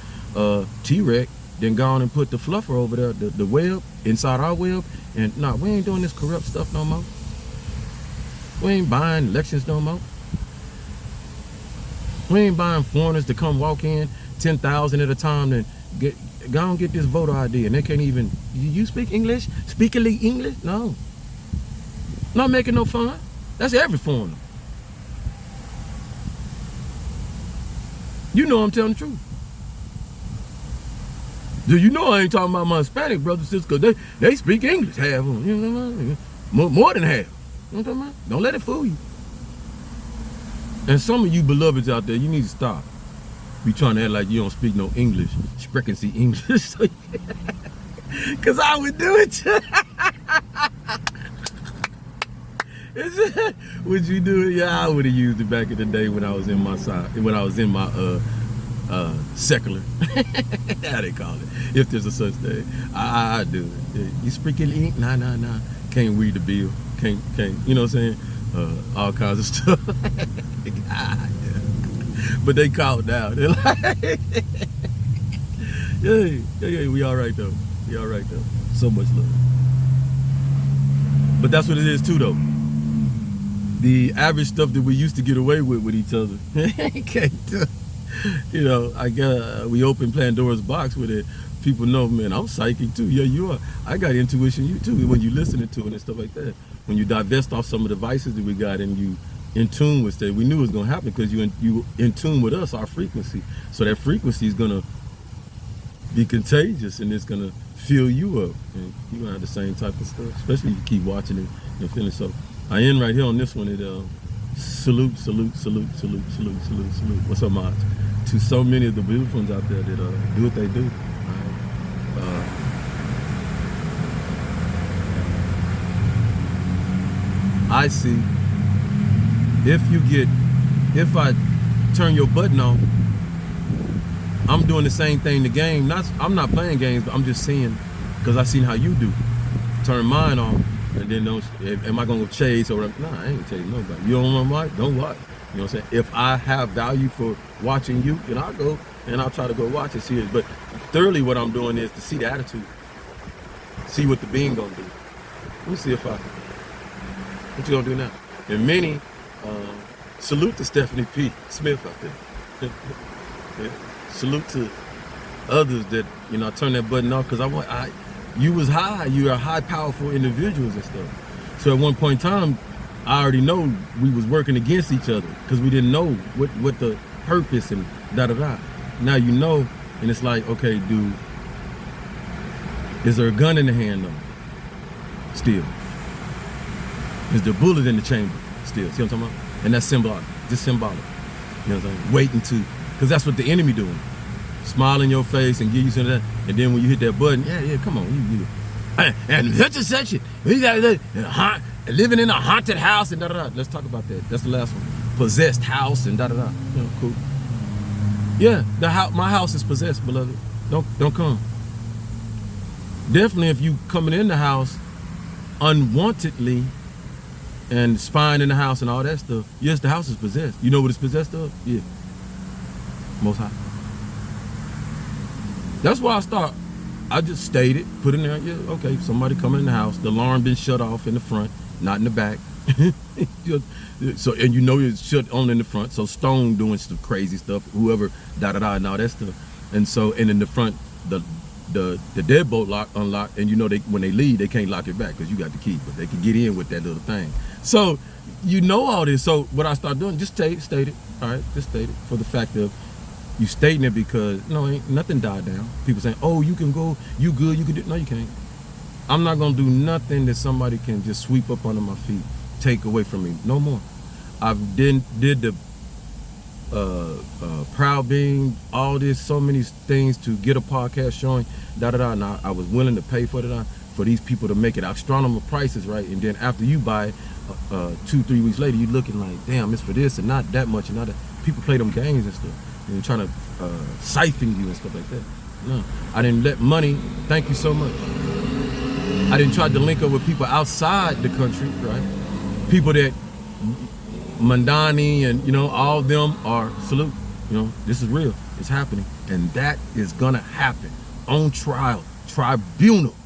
T-Rex then gone and put the fluffer over there, the web inside our web, and no, we ain't doing this corrupt stuff no more. We ain't buying elections no more. We ain't buying foreigners to come walk in 10,000 at a time and go and get this voter ID, and they can't even. You speak English? Speak English? No. Not making no fun. That's every foreigner. You know I'm telling the truth. Do you know I ain't talking about my Hispanic brothers and sisters because they speak English, half of them. You know what I mean? More than half. You know what I'm talking about? Don't let it fool you. And some of you beloveds out there, you need to stop. Be trying to act like you don't speak no English. Sprechen Sie English. Cause I would do it. Would you do it? Yeah, I would have used it back in the day when I was in my secular. How they call it. If there's a such thing. I do it. You speaking English? Nah. Can't read the bill. Can't, you know what I'm saying? All kinds of stuff. Yeah. But they called down. They're like, yeah, we all right though. We all right though. So much love. But that's what it is too though. The average stuff that we used to get away with each other. Can't do. You know, I guess we open Pandora's box with it. People know, man, I'm psychic too. Yeah, you are. I got intuition, you too, when you listening to it and stuff like that. When you divest off some of the vices that we got and you in tune with that, we knew it was gonna happen because you in tune with us, our frequency. So that frequency is gonna be contagious and it's gonna fill you up. And you're gonna have the same type of stuff, especially if you keep watching it and feeling. So I end right here on this one. It salute. What's up, Mods? To so many of the beautiful ones out there that do what they do. I see. If I turn your button on, I'm doing the same thing in the game. I'm not playing games, but I'm just seeing, because I seen how you do. Turn mine on, and then am I gonna chase or whatever? Nah, I ain't chasing nobody. You don't want to watch? Don't watch. You know what I'm saying? If I have value for watching you, then I'll go and I'll try to go watch and see it. But thoroughly what I'm doing is to see the attitude. See what the being gonna do. Let me see if what you gonna do now? And many, salute to Stephanie P. Smith out there. Yeah. Salute to others that, you know, turn that button off, because you was high. You are high, powerful individuals and stuff. So at one point in time, I already know we was working against each other because we didn't know what the purpose and da-da-da. Now you know, and it's like, okay, dude, is there a gun in the hand though? Still. Is there a bullet in the chamber? Still. See what I'm talking about? And that's symbolic. Just symbolic. You know what I'm saying? Waiting to, because that's what the enemy doing. Smile in your face and give you some of that. And then when you hit that button, yeah, come on. You. And such and such, we got living in a haunted house and da-da-da. Let's talk about that. That's the last one. Possessed house and da-da-da. You know, cool. Yeah, my house is possessed, beloved. Don't come. Definitely if you coming in the house unwantedly and spying in the house and all that stuff, yes, the house is possessed. You know what it's possessed of? Yeah. Most High. That's why I just stated, put in there, yeah, okay, somebody coming in the house, the alarm been shut off in the front, not in the back. So, and you know it's shut on in the front, so Stone doing some crazy stuff, whoever, da-da-da, and all that stuff. And so, and in the front, the deadbolt lock unlocked, and you know when they leave, they can't lock it back because you got the key, but they can get in with that little thing. So, you know all this. So what I start doing, just state it, all right, just state it for the fact of, you stating it because, no, ain't nothing died down. People saying, oh, you can go, you good, you can do, no, you can't. I'm not gonna do nothing that somebody can just sweep up under my feet, take away from me, no more. I've did the proud being, all this, so many things to get a podcast showing, da-da-da, and I was willing to pay for it, for these people to make it astronomical prices, right? And then after you buy it, 2-3 weeks later, you looking like, damn, it's for this and not that much and not that. People play them games and stuff. And trying to siphon you and stuff like that. No, I didn't let money, thank you so much. I didn't try to link up with people outside the country, right? People that, Mandani and, you know, all of them are salute. You know, this is real, it's happening. And that is gonna happen on trial, tribunal.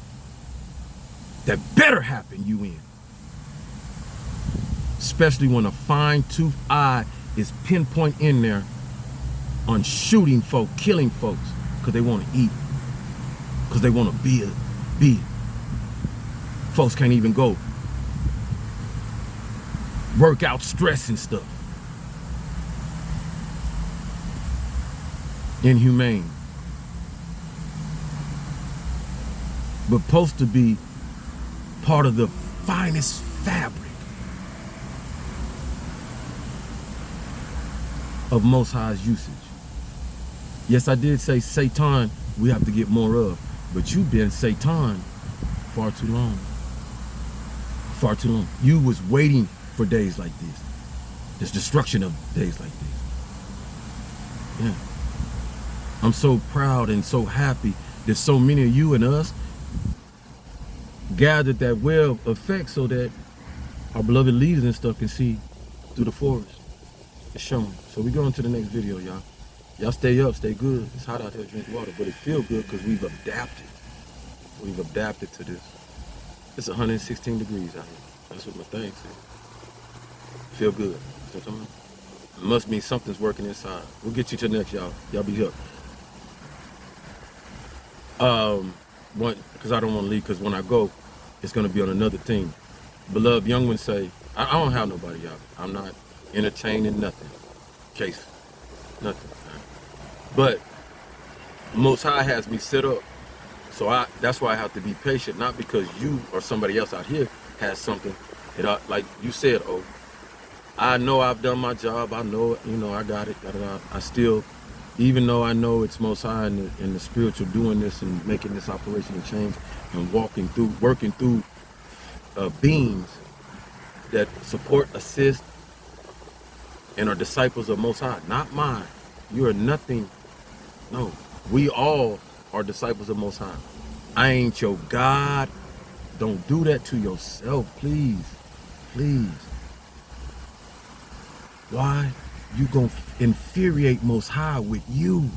That better happen, UN. Especially when a fine-tooth eye is pinpoint in there on shooting folk, killing folks, because they want to eat, because they want to be. Folks can't even go work out stress and stuff. Inhumane. But supposed to be part of the finest fabric. of Most High's usage. Yes, I did say Satan we have to get more of, but you've been Satan far too long. Far too long. You was waiting for days like this destruction of days like this. Yeah. I'm so proud and so happy that so many of you and us gathered that web effect so that our beloved leaders and stuff can see through the forest. It's showing. So we go into the next video, y'all. Y'all stay up, stay good. It's hot out here, drink water, but it feels good because we've adapted. We've adapted to this. It's 116 degrees out here. That's what my thing said. Feel good. See what I'm talking about? It must mean something's working inside. We'll get you to the next, y'all. Y'all be up. Because I don't want to leave, because when I go, it's going to be on another thing. Beloved young ones say, I don't have nobody, y'all. I'm not entertaining nothing. Case. Nothing. But Most High has me set up. So that's why I have to be patient, not because you or somebody else out here has something that like you said, oh, I know I've done my job. I know, I got it. I still, even though I know it's Most High in the spiritual doing this and making this operational change and working through beings that support, assist, and are disciples of Most High, not mine. You are nothing. No, we all are disciples of Most High. I ain't your God. Don't do that to yourself, please. Please. Why? You gonna infuriate Most High with you.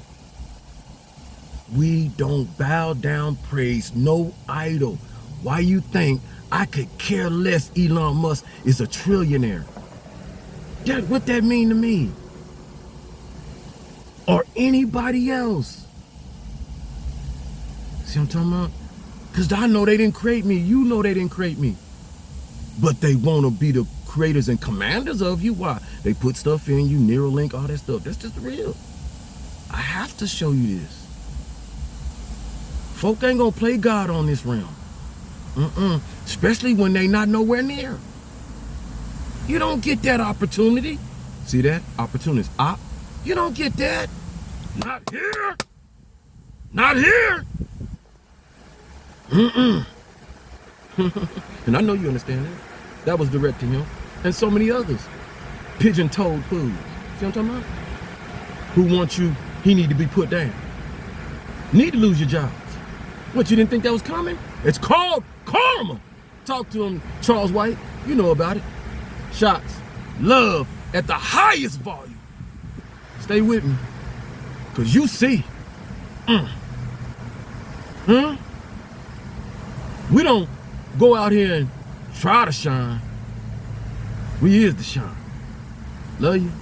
We don't bow down, praise no idol. Why you think I could care less Elon Musk is a trillionaire? What that mean to me? Or anybody else? See what I'm talking about? Because I know they didn't create me. You know they didn't create me. But they want to be the creators and commanders of you. Why? They put stuff in you, Neuralink, all that stuff. That's just real. I have to show you this. Folk ain't going to play God on this realm. Especially when they not nowhere near. You don't get that opportunity. See that? Opportunist. You don't get that. Not here. Not here. And I know you understand that. That was directing him. And so many others. Pigeon-toed fools. See what I'm talking about? Who want you, he need to be put down. Need to lose your jobs. What, you didn't think that was coming? It's called karma. Talk to him, Charles White. You know about it. Shots. Love at the highest volume. Stay with me. Because you see. We don't go out here and try to shine. We is the shine. Love you.